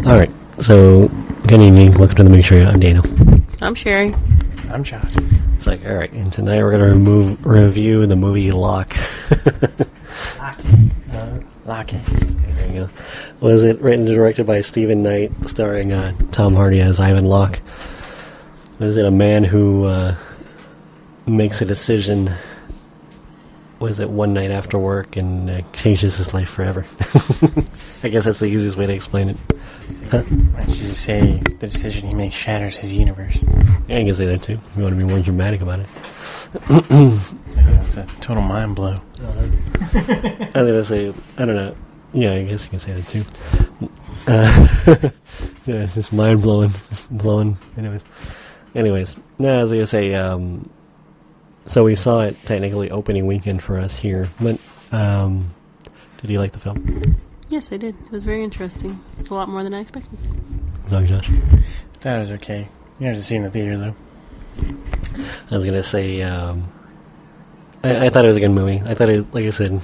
Alright, so, good evening. Welcome to the Make Sure. I'm Daniel. I'm Sherry. I'm Josh. It's like, alright, and tonight we're going to review the movie Locke. Locke. There you go. Was it written and directed by Stephen Knight, starring Tom Hardy as Ivan Locke? Was it a man who makes a decision, was it one night after work, and changes his life forever? I guess that's the easiest way to explain it. Huh? Why don't you say the decision he makes shatters his universe? Yeah, I can say that too, if you want to be more dramatic about it. So it's a total mind blow. I was going to say, I don't know. Yeah, I guess you can say that too. Yeah, it's just mind-blowing. It's blowing. Anyways. No, I was going to say, so we saw it technically opening weekend for us here. But, did you like the film? Yes, I did. It was very interesting. It's a lot more than I expected. Sorry, Josh. That was okay. You have to see it in the theater, though. I was going to say, I thought it was a good movie. I thought it, like I said,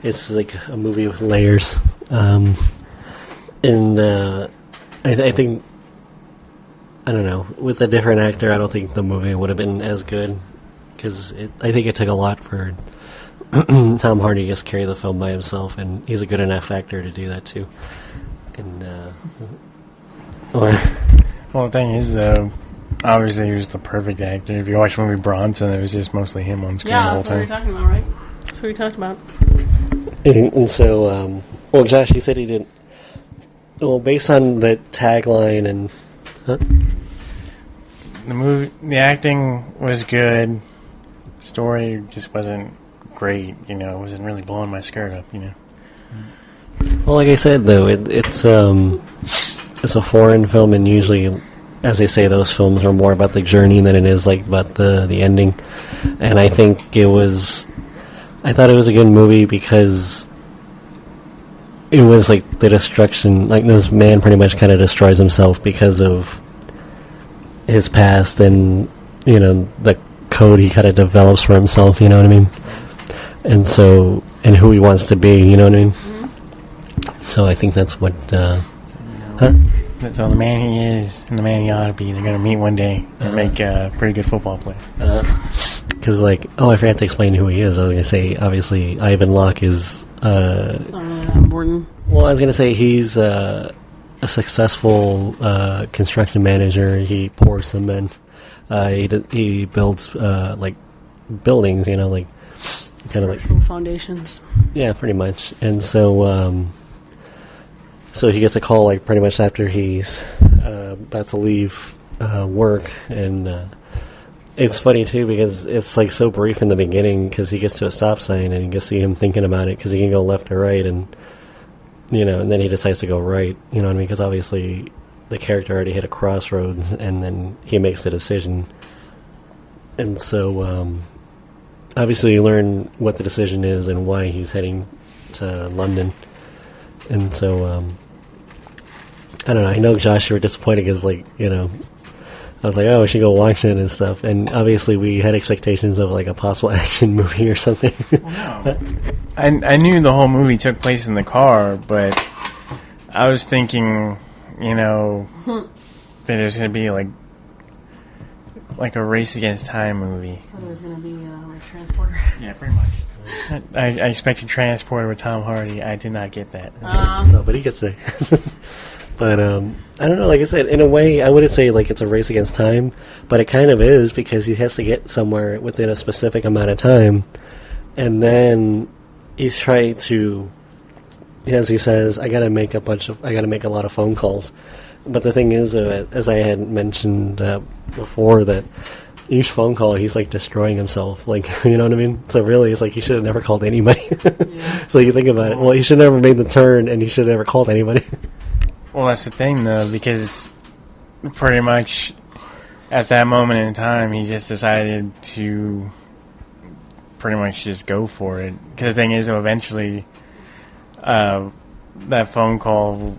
it's like a movie with layers. I think, I don't know, with a different actor, I don't think the movie would have been as good. Because I think it took a lot for Tom Hardy to just carry the film by himself, and he's a good enough actor to do that too. And well, the thing is, though, obviously he was the perfect actor. If you watch the movie Bronson, it was just mostly him on screen the whole time. Yeah, that's what we were talking about, right? That's what we talked about. And so, well, Josh, you said he didn't. Well, based on the tagline and the acting was good. Story just wasn't great, it wasn't really blowing my skirt up, Well, like I said, though, it's a foreign film, and usually, as they say, those films are more about the journey than it is like about the ending. And I think I thought it was a good movie because it was like the destruction, like this man pretty much kind of destroys himself because of his past and, the code he kind of develops for himself, you know what I mean? And so, and who he wants to be, you know what I mean? Mm-hmm. So I think that's what, So the man he is and the man he ought to be, they're going to meet one day and make a pretty good football player. Because, I forgot to explain who he is. I was going to say, obviously, Ivan Locke is, it's not really that important. Well, I was going to say he's a successful construction manager. He pours cement. He builds buildings, kind of like foundations. Yeah, pretty much. And so so he gets a call pretty much after he's about to leave work, and it's funny too because it's so brief in the beginning because he gets to a stop sign and you can see him thinking about it because he can go left or right, and and then he decides to go right, you know what I mean? Because obviously the character already hit a crossroads, and then he makes the decision. And so, obviously you learn what the decision is and why he's heading to London. And so, I don't know. I know, Josh, you were disappointed because, I was like, oh, we should go watch it and stuff. And obviously we had expectations of, a possible action movie or something. Well, no. I knew the whole movie took place in the car, but I was thinking, that it was going to be like a race against time movie. I thought it was going to be like Transporter. Yeah, pretty much. I expected Transporter with Tom Hardy. I did not get that. No, but he gets there. But I don't know. Like I said, in a way, I wouldn't say it's a race against time, but it kind of is because he has to get somewhere within a specific amount of time, and then he's trying to, as he says, I got to make a lot of phone calls. But the thing is, as I had mentioned before, that each phone call he's destroying himself, you know what I mean? So really, it's he should have never called anybody. Yeah. So you think about it. Well, he should have never made the turn, and he should have never called anybody. Well, that's the thing, though, because pretty much at that moment in time, he just decided to pretty much just go for it. Because the thing is, eventually, that phone call,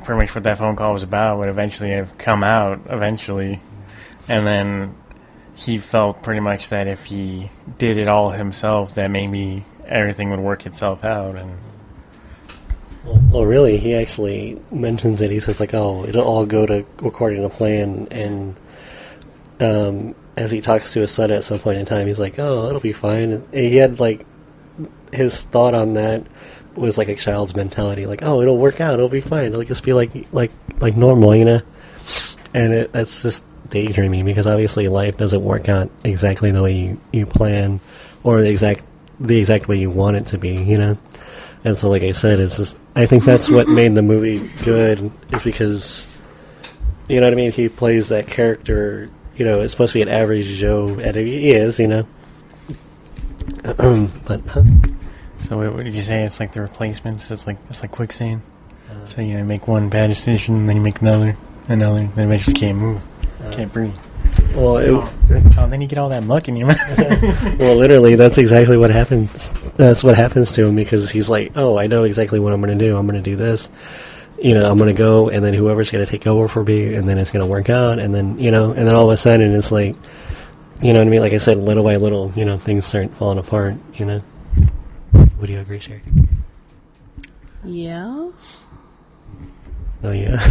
pretty much what that phone call was about, would eventually have come out, and then he felt pretty much that if he did it all himself, that maybe everything would work itself out, and Well, really, he actually mentions it. He says, like, oh, it'll all go to according to plan. And as he talks to his son at some point in time, he's like, oh, it'll be fine. And he had, like, his thought on that was like a child's mentality. Like, oh, it'll work out. It'll be fine. It'll just be like normal, you know? And that's just daydreaming, because obviously life doesn't work out exactly the way you plan or the exact way you want it to be, you know? And so, like I said, it's just, I think that's what made the movie good, is because, you know what I mean, he plays that character, you know, it's supposed to be an average Joe, and he is, you know? But, So what did you say? It's like the replacements? It's like quicksand? So you make one bad decision, then you make another, then eventually can't move. Can't breathe. Well, then you get all that muck in your mouth. well, literally, that's exactly what happens. That's what happens to him, because he's like, oh, I know exactly what I'm going to do. I'm going to do this. You know, I'm going to go, and then whoever's going to take over for me, and then it's going to work out, and then, you know, and then all of a sudden it's like, you know what I mean? Like I said, little by little, you know, things start falling apart, you know? Would you agree, Sherry? Yeah. Oh, yeah?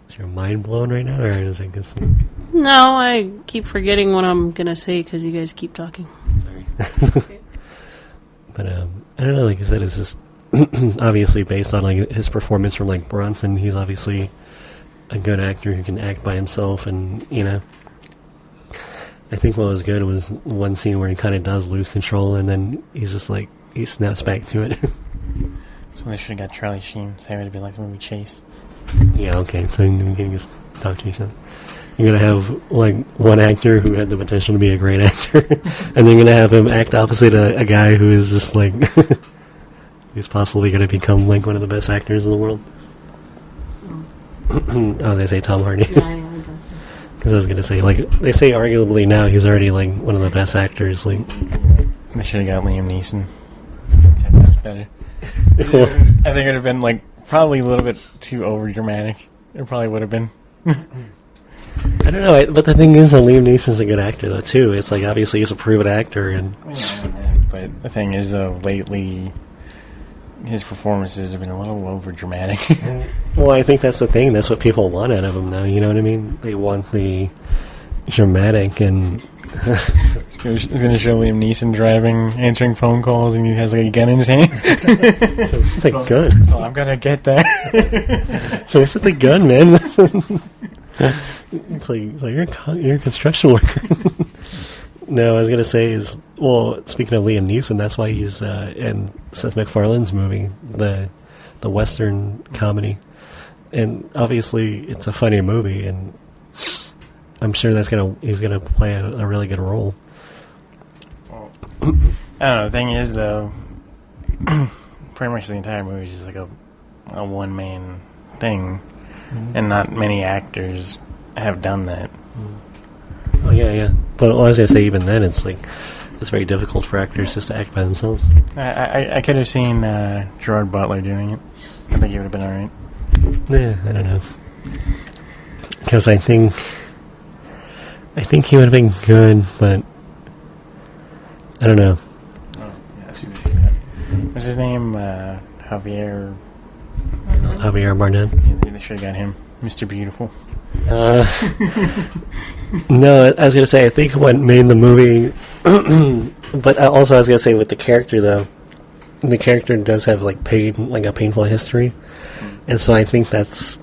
Is your mind blown right now, or is it just... No, I keep forgetting what I'm gonna say because you guys keep talking. Sorry. But, I don't know, like I said, it's just obviously based on, like, his performance from, like, Bronson. He's obviously a good actor who can act by himself, and, you know... I think what was good was one scene where he kind of does lose control, and then he's just like, he snaps back to it. So they should have got Charlie Sheen. So it would have been like the movie Chase. Yeah, okay, so we can just talk to each other. You're going to have, like, one actor who had the potential to be a great actor, and then you're going to have him act opposite a guy who is just, like, who's possibly going to become, like, one of the best actors in the world. I was going to say Tom Hardy. Yeah, Because I was going to say, like, they say arguably now he's already, like, one of the best actors, like... They should have got Liam Neeson. 10 times better. I think it would have been, like, probably a little bit too over-dramatic. It probably would have been. I don't know, but the thing is that Liam Neeson's a good actor, though, too. It's like, obviously, he's a proven actor, and... But the thing is, though, lately, his performances have been a little over-dramatic. Well, I think that's the thing. That's what people want out of him now, you know what I mean? They want the dramatic, and... It's going to show Liam Neeson driving, answering phone calls, and he has, like, a gun in his hand. So it's the gun. So I'm going to get that. So what's with the gun, man? It's like you're a construction worker. No, I was going to say is, well, speaking of Liam Neeson, that's why he's in Seth MacFarlane's movie, the Western comedy. And obviously, it's a funny movie, and I'm sure he's gonna play a really good role. Well, I don't know. The thing is, though, pretty much the entire movie is just like a one-man thing, and not many actors have done that. Oh, yeah. But I was going to say, even then, it's like, it's very difficult for actors just to act by themselves. I could have seen Gerard Butler doing it. I think he would have been alright. Yeah, I don't know. Because I think he would have been good, but I don't know. Oh, yeah, I see what you mean. What's his name? Javier Bardem. Yeah, they should have got him. Mr. Beautiful. No, I was going to say, I think what made the movie... but also I was going to say, with the character, though, the character does have, like, a painful history. And so I think that's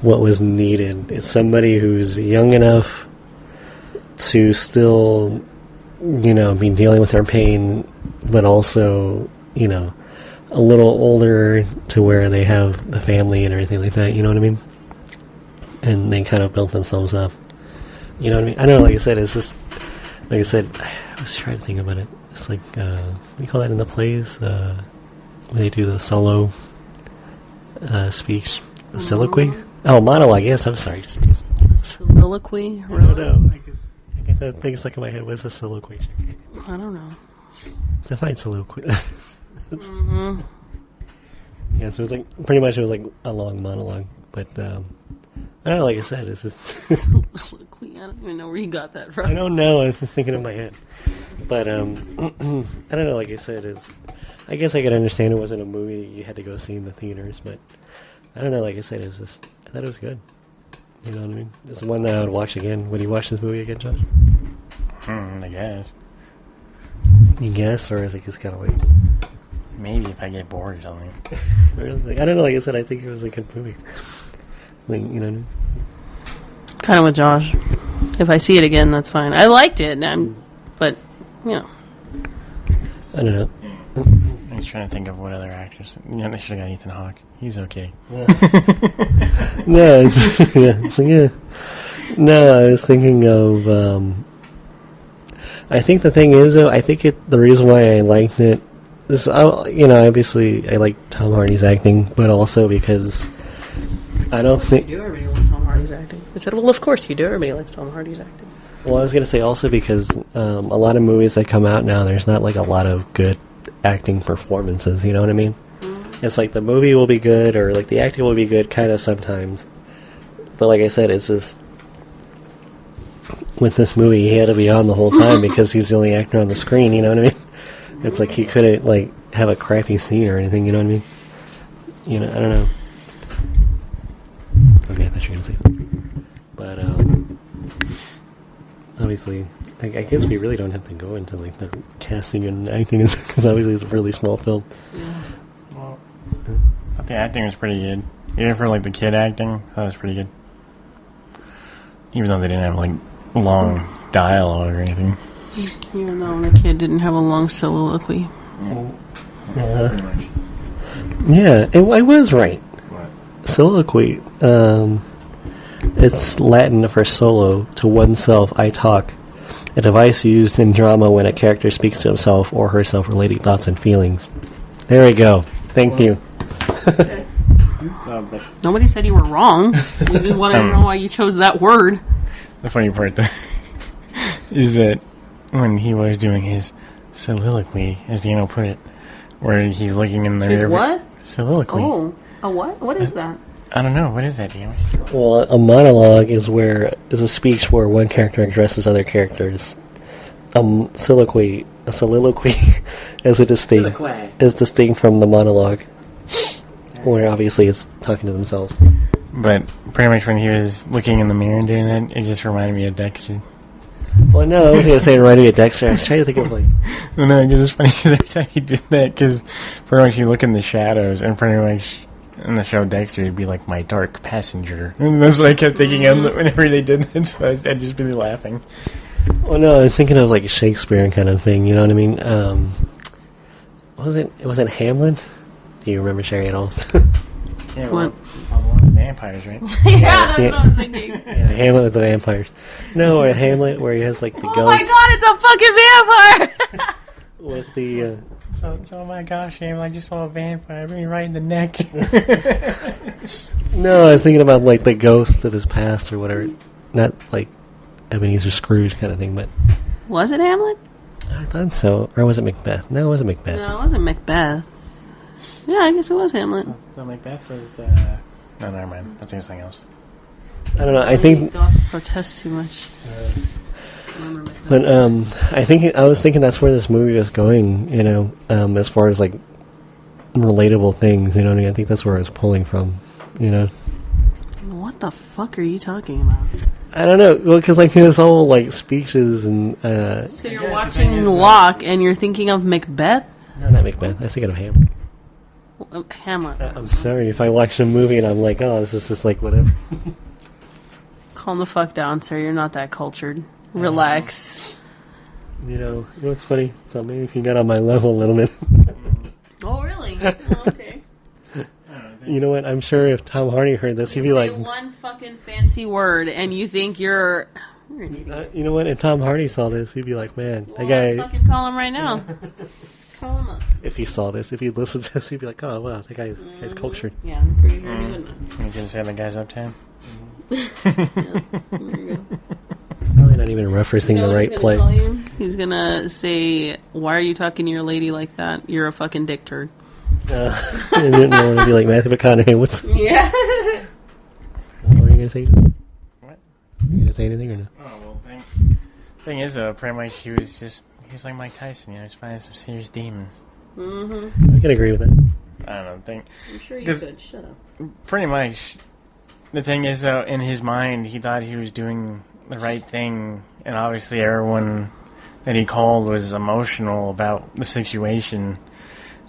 what was needed. It's somebody who's young enough to still, you know, be dealing with their pain, but also, you know, a little older to where they have the family and everything like that, you know what I mean? And they kind of built themselves up. You know what I mean? I know, like I said, it's just, like I said, I was trying to think about it. It's like, what do you call that in the plays? When they do the solo speech, the soliloquy? Oh, monologue, yes, I'm sorry. Soliloquy? I don't know. I get that thing stuck in my head. What's a soliloquy? I don't know. Define soliloquy. Yeah, so it was like, pretty much it was like a long monologue. But, I don't know, like I said, it's just... Soliloquy? I don't even know where you got that from. I don't know, I was just thinking in my head. But, I don't know, like I said, I guess I could understand it wasn't a movie you had to go see in the theaters, but I don't know. Like I said, I thought it was good. You know what I mean? It's one that I would watch again. Would you watch this movie again, Josh? I guess. You guess, or is it just kind of like maybe if I get bored or something? Like, I don't know. Like I said, I think it was a good movie. Like, you know what I mean? Kind of with Josh. If I see it again, that's fine. I liked it, but you know. I don't know. I was trying to think of what other actors. They should have got Ethan Hawke. He's okay. No, yeah. No, I was thinking of. I think the thing is, though, I think the reason why I liked it is, obviously I like Tom Hardy's acting, but also because I don't think. You do. Everybody likes Tom Hardy's acting. I said, well, of course you do. Everybody likes Tom Hardy's acting. Well, I was going to say also because a lot of movies that come out now, there's not like a lot of good acting performances. You know what I mean? Mm-hmm. It's like the movie will be good, or like the acting will be good, kind of sometimes. But like I said, it's just with this movie, he had to be on the whole time because he's the only actor on the screen. You know what I mean? It's like he couldn't like have a crappy scene or anything. You know what I mean? You know, I don't know. Okay, I thought you were gonna say something. But obviously, I guess we really don't have to go into like the casting and acting because obviously it's a really small film. Yeah. Well, I thought the acting was pretty good. Even for like the kid acting, that was pretty good. Even though they didn't have like long dialogue or anything. Even though the kid didn't have a long soliloquy. Yeah, I was right. What? Soliloquy. It's Latin for solo, to oneself, I talk. A device used in drama when a character speaks to himself or herself relating thoughts and feelings. There we go. Thank you. Okay. Nobody said you were wrong. We just want to know why you chose that word. The funny part, though, is that when he was doing his soliloquy, as Daniel put it, where he's looking in the His what? Soliloquy. Oh, a what? What is that? I don't know. What is that, Daniel? Well, a monologue is a speech where one character addresses other characters. A soliloquy is distinct from the monologue, where obviously it's talking to themselves. But pretty much when he was looking in the mirror and doing that, it just reminded me of Dexter. Well, no, I was going to say it reminded me of Dexter. I was trying to think of like... No, it's just funny because every time he did that, because pretty much you look in the shadows, and pretty much in the show Dexter, he'd be like, my dark passenger. And that's what I kept thinking of whenever they did that, so I'd just be laughing. Well, no, I was thinking of like Shakespeare kind of thing, you know what I mean? Was it Hamlet? Do you remember, Sherry, at all? Yeah, well, it's all the ones vampires, right? Yeah, that's what I was thinking. Yeah, Hamlet with the vampires. No, or Hamlet where he has like the ghost. Oh my god, it's a fucking vampire! With the... So, oh my gosh, Hamlet, I just saw a vampire me right in the neck. No, I was thinking about like the ghost of his past or whatever. Not like Ebenezer Scrooge kind of thing, but... Was it Hamlet? I thought so. Or was it Macbeth? No, it wasn't Macbeth. No, it wasn't Macbeth. Yeah, I guess it was Hamlet. So Macbeth was, no, never mind. That's something else. I don't know. I think... Don't protest too much. But I was thinking that's where this movie was going, you know, as far as like relatable things, you know what I mean? I think that's where I was pulling from, you know. What the fuck are you talking about? I don't know. Well, because like this whole like speeches and... So you're watching Locke and you're thinking of Macbeth? No, not Macbeth. I was thinking of Hamlet. Hamlet. I'm sorry if I watch a movie and I'm like, oh, this is just like whatever. Calm the fuck down, sir. You're not that cultured. Relax. You know what's funny? So maybe if you got on my level a little bit. Oh, really? Oh, okay. You know what? I'm sure if Tom Hardy heard this, he'd be like... one fucking fancy word and you think you're an idiot. You know what? If Tom Hardy saw this, he'd be like, man, Well, that guy... let's fucking call him right now. Let's call him up. If he saw this, if he listened to this, he'd be like, oh, wow, that guy's cultured. Yeah, I'm pretty sure he would know. You can say the guy's uptown. Yeah, there you go. Probably not even referencing the right play. He's gonna say, why are you talking to your lady like that? You're a fucking dick turd. I didn't want to be like Matthew McConaughey. What's... Yeah. What are you going to say? What? Are you going to say anything or no? Oh, well, thing is, pretty much he was like Mike Tyson, you know, he's fighting some serious demons. Mm-hmm. I can agree with that. I don't know. I'm sure you could. Shut up. Pretty much. The thing is, though, in his mind, he thought he was doing the right thing, and obviously everyone that he called was emotional about the situation,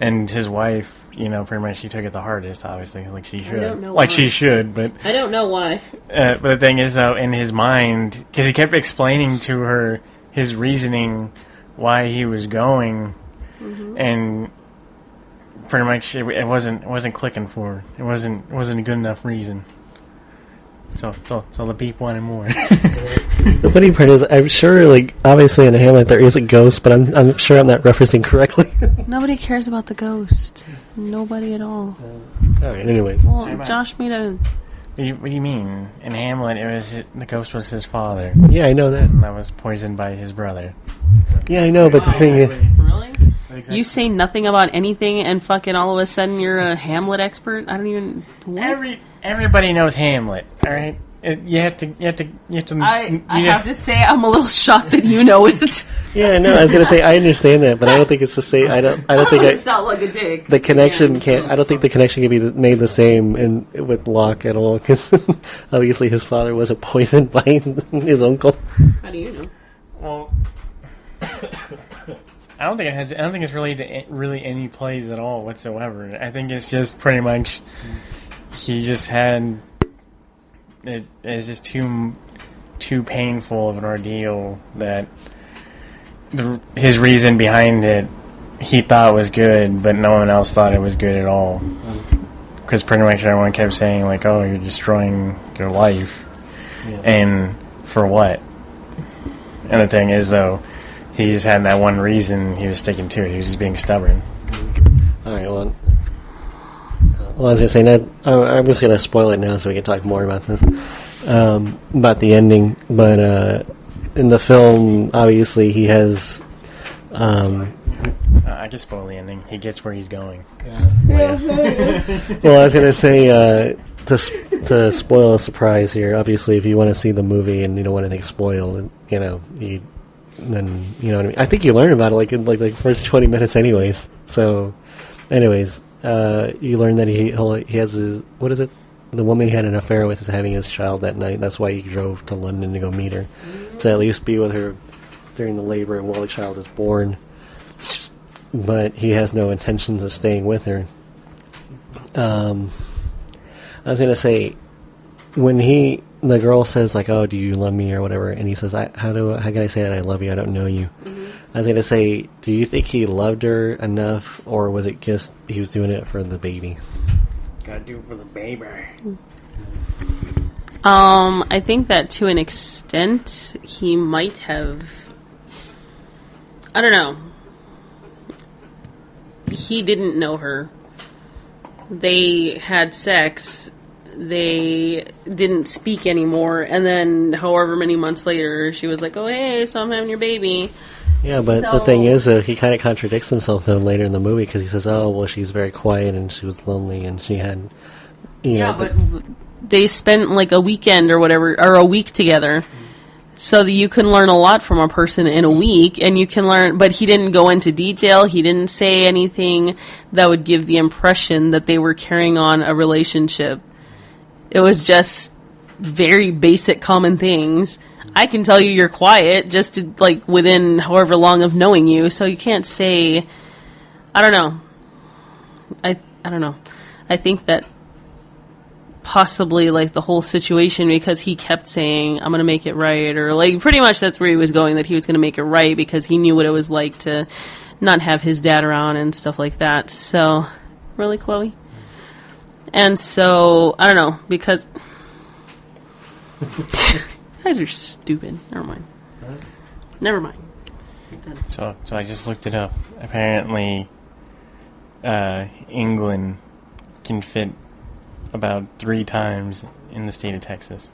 and his wife, pretty much she took it the hardest, obviously, like she should. I don't know like why. she should, but... I don't know why. But the thing is, though, in his mind, because he kept explaining to her his reasoning why he was going, and pretty much it wasn't clicking for her. It wasn't a good enough reason. So the beep wanted more. The funny part is, I'm sure, obviously in Hamlet there is a ghost, but I'm sure I'm not referencing correctly. Nobody cares about the ghost. Nobody at all. All right. Anyway. Well, Josh made a... What do you mean? In Hamlet, the ghost was his father. Yeah, I know that. And that was poisoned by his brother. Yeah, I know, but the thing is... Really? Exactly. You say nothing about anything, and fucking all of a sudden you're a Hamlet expert? I don't even... What? Everybody knows Hamlet, all right? You have to. I have to say, I'm a little shocked that you know it. Yeah, no, I was gonna say I understand that, but I don't think it's the same. I don't think it sound like a dick. the connection can't. I don't think the connection can be made the same with Locke at all, because obviously his father wasn't poisoned by his uncle. How do you know? Well, I don't think it's really any plays at all whatsoever. I think it's just pretty much he just had. It is just too painful of an ordeal that his reason behind it he thought was good, but no one else thought it was good at all. Because pretty much everyone kept saying like, "Oh, you're destroying your life," and for what? And the thing is, though, he just had that one reason. He was sticking to it. He was just being stubborn. All right. Well, I was going to say, I'm just going to spoil it now so we can talk more about this, about the ending. But in the film, obviously, he has... I can spoil the ending. He gets where he's going. Well, I was going to say, to spoil a surprise here, obviously, if you want to see the movie and you don't want anything spoiled, then you know what I mean. I think you learn about it in the first 20 minutes anyways. So, anyways... you learn that he has his, what is it? The woman he had an affair with is having his child that night. That's why he drove to London to go meet her, to at least be with her during the labor and while the child is born. But he has no intentions of staying with her. I was gonna say, when the girl says like, "Oh, do you love me?" or whatever, and he says, how can I say that I love you? I don't know you. I was going to say, do you think he loved her enough, or was it just he was doing it for the baby? Gotta do it for the baby. I think that to an extent, he might have... I don't know. He didn't know her. They had sex. They didn't speak anymore. And then, however many months later, she was like, "Oh, hey, so I'm having your baby." Yeah, but the thing is, he kind of contradicts himself though later in the movie because he says, "Oh, well, she's very quiet and she was lonely and she had, but they spent like a weekend or whatever, or a week together, so that you can learn a lot from a person in a week, and you can learn. But he didn't go into detail. He didn't say anything that would give the impression that they were carrying on a relationship. It was just very basic, common things. I can tell you you're quiet just within however long of knowing you, so you can't say... I don't know. I don't know. I think that possibly, the whole situation, because he kept saying, "I'm going to make it right," or, pretty much that's where he was going, that he was going to make it right because he knew what it was like to not have his dad around and stuff like that. So, really, Chloe? And so, I don't know, because... You guys are stupid. Never mind. So I just looked it up. Apparently, England can fit about 3 times in the state of Texas.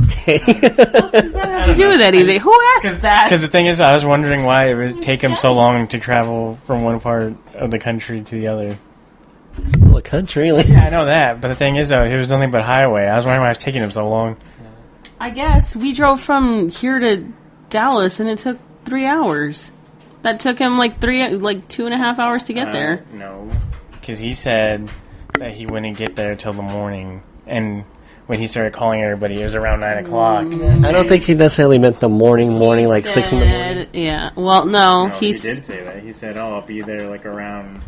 Okay. What does that have to do with anything? Who asked that? Because the thing is, I was wondering why it would take him so long to travel from one part of the country to the other. It's still a country. Yeah, I know that. But the thing is, though, it was nothing but highway. I was wondering why it was taking him so long. I guess we drove from here to Dallas, and it took 3 hours. That took him like 2.5 hours to get there. No, because he said that he wouldn't get there till the morning, and when he started calling everybody, it was around 9 o'clock. I don't think he necessarily meant the morning, like 6 in the morning. Yeah. Well, no, he did say that. He said, "Oh, I'll be there like around."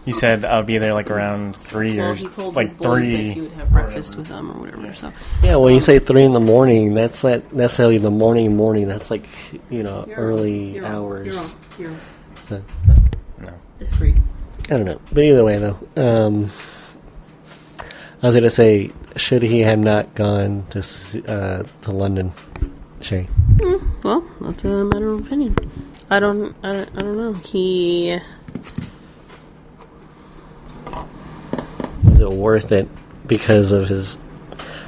He said, "I'll be there like around 3 or he told like his boys 3." that he would have breakfast with them or whatever. Yeah. So. Yeah, when you say 3 in the morning, that's not necessarily the morning. That's like early hours. You're wrong. So, No. Disagree. I don't know, but either way, though, I was going to say, should he have not gone to London, Sherry? Well, that's a matter of opinion. I don't know. He was it worth it because of his,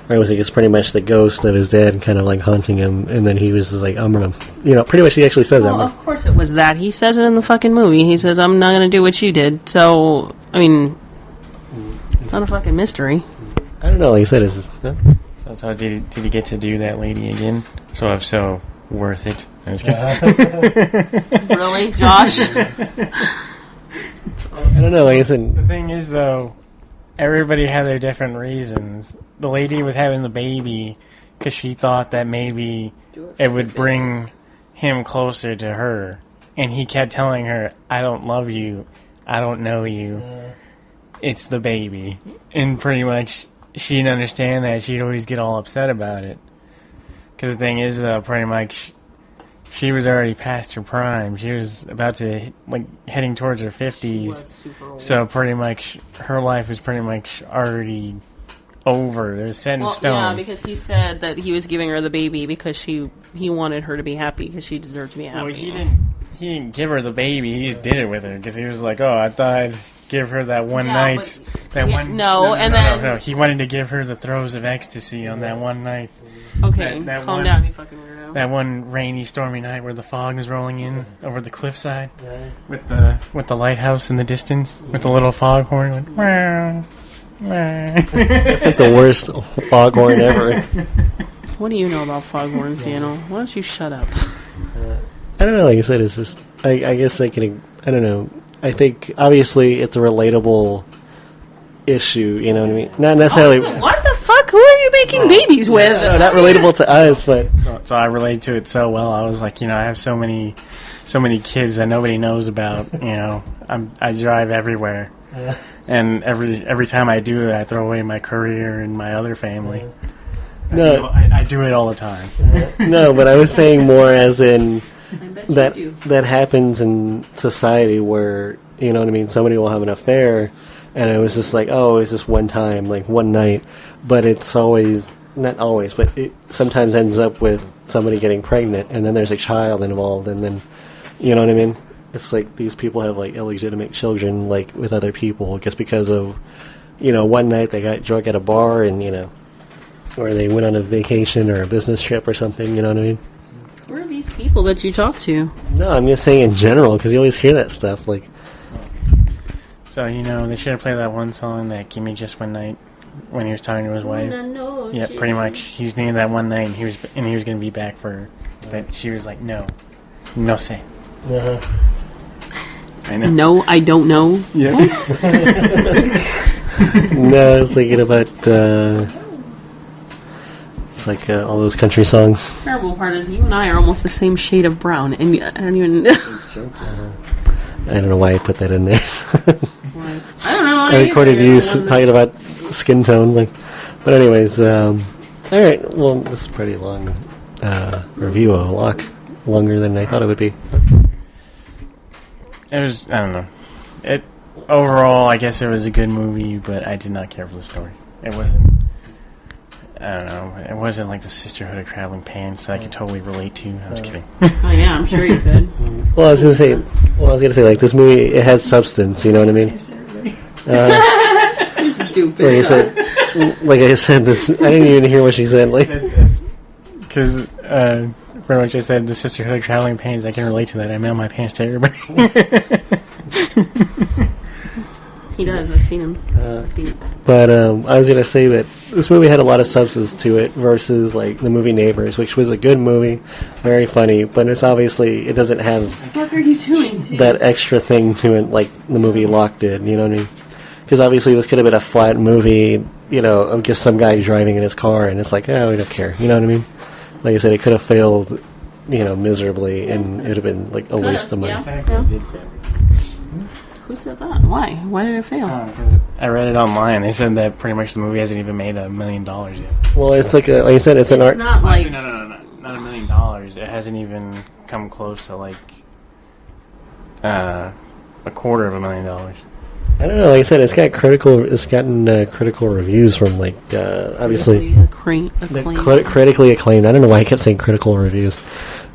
or was it just pretty much the ghost of his dad kind of like haunting him, and then he was just like, I'm gonna, pretty much he actually says that. Well, of course it was that. He says it in the fucking movie. He says, I'm not gonna do what you did. So, I mean, it's not a fucking mystery. I don't know, like I said, it's So did he get to do that lady again? So if so, worth it. I was kidding. Really, Josh? I don't know, like I said. The thing is, though, everybody had their different reasons. The lady was having the baby because she thought that maybe it would bring him closer to her. And he kept telling her, I don't love you. I don't know you. It's the baby. And pretty much she didn't understand that. She'd always get all upset about it. Because the thing is, though, pretty much she was already past her prime. She was about to, heading towards her 50s. So pretty much her life was pretty much already over. It was set in stone. Yeah, because he said that he was giving her the baby because he wanted her to be happy because she deserved to be happy. Well, he didn't give her the baby. He just did it with her because he was like, oh, I thought I'd give her that one night. No. He wanted to give her the throes of ecstasy on that one night. Okay, calm down, you fucking weirdo. That one rainy, stormy night where the fog was rolling in over the cliffside, with the lighthouse in the distance, with the little foghorn going. Wah, wah. That's like the worst foghorn ever. What do you know about foghorns, Daniel? Why don't you shut up? I don't know. Like I said, it's just. I guess I can. I don't know. I think obviously it's a relatable issue. You know what I mean? Not necessarily. What the fuck? Who are you making babies with? No, not relatable to us, but so I relate to it so well. I was like, I have so many kids that nobody knows about. I drive everywhere, and every time I do it, I throw away my career and my other family. No, I do it all the time. No, but I was saying more as in that happens in society where you know what I mean. Somebody will have an affair. And it was just like, oh, it's just one time, like one night. But it's always, not always, but it sometimes ends up with somebody getting pregnant. And then there's a child involved. And then, you know what I mean? It's like these people have like illegitimate children, like with other people, just because of, one night they got drunk at a bar and, or they went on a vacation or a business trip or something, you know what I mean? Where are these people that you talk to? No, I'm just saying in general, because you always hear that stuff, like. So, they should have played that one song that Give Me Just One Night when he was talking to his wife. Yeah, pretty much. He was needing that one night and he was going to be back for her. But she was like, no say. Uh-huh. I know. No, I don't know. Yeah. No, I was thinking about, it's like all those country songs. The terrible part is you and I are almost the same shade of brown, and I don't even... I don't know why I put that in there. I don't know. I recorded you talking about skin tone, but anyways, all right. Well, this is a pretty long review of Locke, longer than I thought it would be. It was. I don't know. Overall, I guess it was a good movie, but I did not care for the story. It wasn't. I don't know. It wasn't like the Sisterhood of Traveling Pants that I could totally relate to. I was kidding. Oh yeah, I'm sure you could. Well, I was gonna say, like this movie, it has substance. You know what I mean? Stupid. Like I said, this. I didn't even hear what she said. Because pretty much I said the Sisterhood of Traveling Pants. I can relate to that. I mail my pants to everybody. He He does. I've seen him. But I was going to say that this movie had a lot of substance to it versus like the movie Neighbors, which was a good movie, very funny, but it's obviously, it doesn't have what are you doing? that extra thing to it like the movie Locke did, you know what I mean? Because obviously this could have been a flat movie, you know, of just some guy driving in his car, and it's like, oh, we don't care, you know what I mean? Like I said, it could have failed, you know, miserably, and it would have been like a waste of money. Technically, it did fail. Who said that? Why? Why did it fail? Because I read it online. They said that pretty much the movie hasn't even made $1 million yet. Well, it's like I said, it's an art. Not like Actually, no, not $1 million. It hasn't even come close to like $250,000. I don't know. Like I said, it's gotten critical reviews from like obviously critically acclaimed. I don't know why I kept saying critical reviews.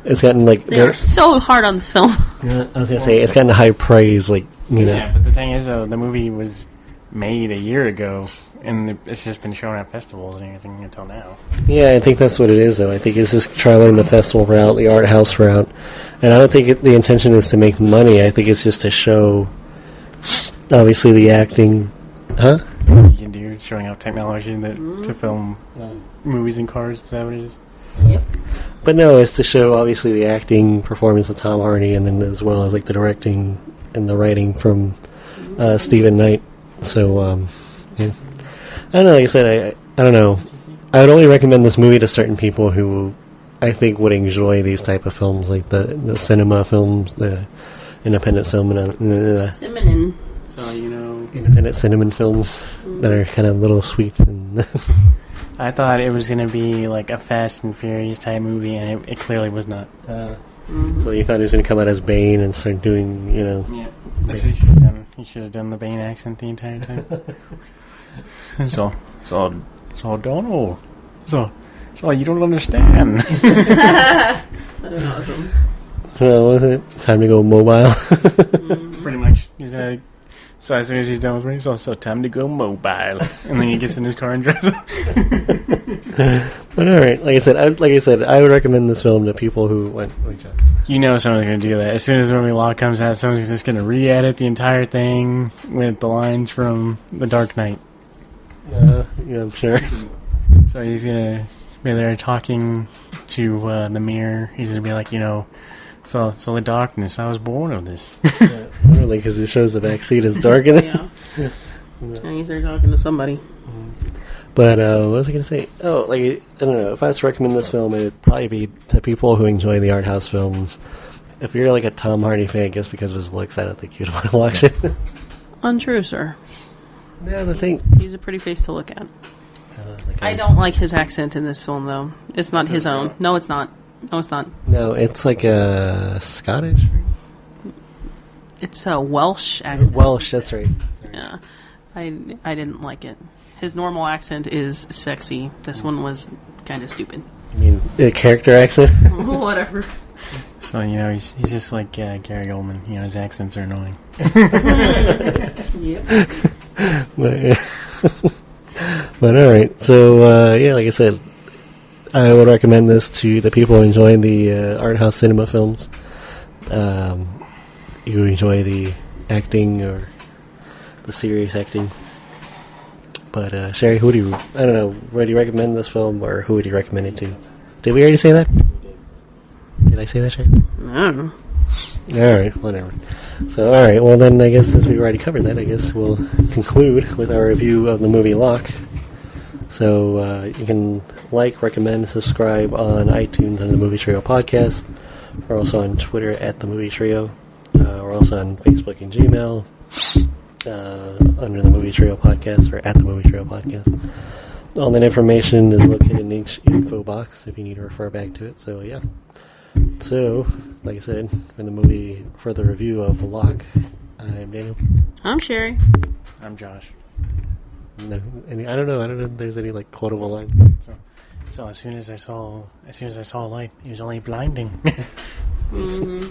It's gotten like they are so hard on this film. Yeah, I was gonna say it's gotten high praise. Like you know. Yeah, but the thing is, though, the movie was made a year ago, and it's just been shown at festivals and everything until now. Yeah, I think that's what it is, though. I think it's just traveling the festival route, the art house route, and I don't think the intention is to make money. I think it's just to show. Obviously, the acting, huh? So what you can do, showing out technology to film movies in cars. Is that what it is? Yep. But no, it's to show obviously the acting performance of Tom Hardy, and then as well as like the directing and the writing from Stephen Knight. So, yeah. I don't know. Like I said, I don't know. I would only recommend this movie to certain people who I think would enjoy these type of films, like the cinema films, the independent cinema. Cinnamon. So, you know, independent cinnamon films that are kind of a little sweet. And I thought it was going to be like a Fast and Furious type movie, and it clearly was not. So you thought he was going to come out as Bane and start doing, you know... Yeah, that's what he should have done. He should have done the Bane accent the entire time. so Donald. So you don't understand. That is awesome. So, what was it? Time to go mobile? Pretty much. He's like... So as soon as he's done with me, so time to go mobile, and then he gets in his car and drives. But all right, like I said, I would recommend this film to people who went. You know, someone's gonna do that as soon as the movie Locke comes out. Someone's just gonna re-edit the entire thing with the lines from The Dark Knight. Yeah, I'm sure. So he's gonna be there talking to the mirror. He's gonna be like, you know. So the darkness. I was born of this. Yeah, literally, because it shows the back seat is dark in it. Yeah. And he's there talking to somebody. But what was I going to say? Oh, like I don't know. If I was to recommend this film, it'd probably be to people who enjoy the art house films. If you're like a Tom Hardy fan, just because of his looks, I don't think you'd want to watch it. Untrue, sir. Yeah, the thing. He's a pretty face to look at. I don't like his accent in this film, though. It's not his own. No, it's not. No, it's not. No, it's like a Scottish. It's a Welsh accent. Welsh, that's right. Yeah, I didn't like it. His normal accent is sexy. This one was kind of stupid. I mean, a character accent. Whatever. So you know, he's just like Gary Oldman. You know, his accents are annoying. Yep. But all right, so yeah, like I said. I would recommend this to the people enjoying the art house cinema films. You enjoy the acting or the serious acting. But Sherry, who do you? I don't know. Would you recommend this film, or who would you recommend it to? Did we already say that? Did I say that, Sherry? I don't know. All right, whatever. So, all right. Well, then I guess since we already covered that, I guess we'll conclude with our review of the movie Locke. So you can like, recommend, subscribe on iTunes under the Movie Trio podcast. We're also on Twitter at the Movie Trio. We're also on Facebook and Gmail under the Movie Trio podcast or at the Movie Trio podcast. All that information is located in each info box if you need to refer back to it. So yeah. So, like I said, for the review of Locke, I'm Daniel. I'm Sherry. I'm Josh. No, I don't know if there's any like quotable lines. So as soon as I saw light, it was only blinding. Mm-hmm.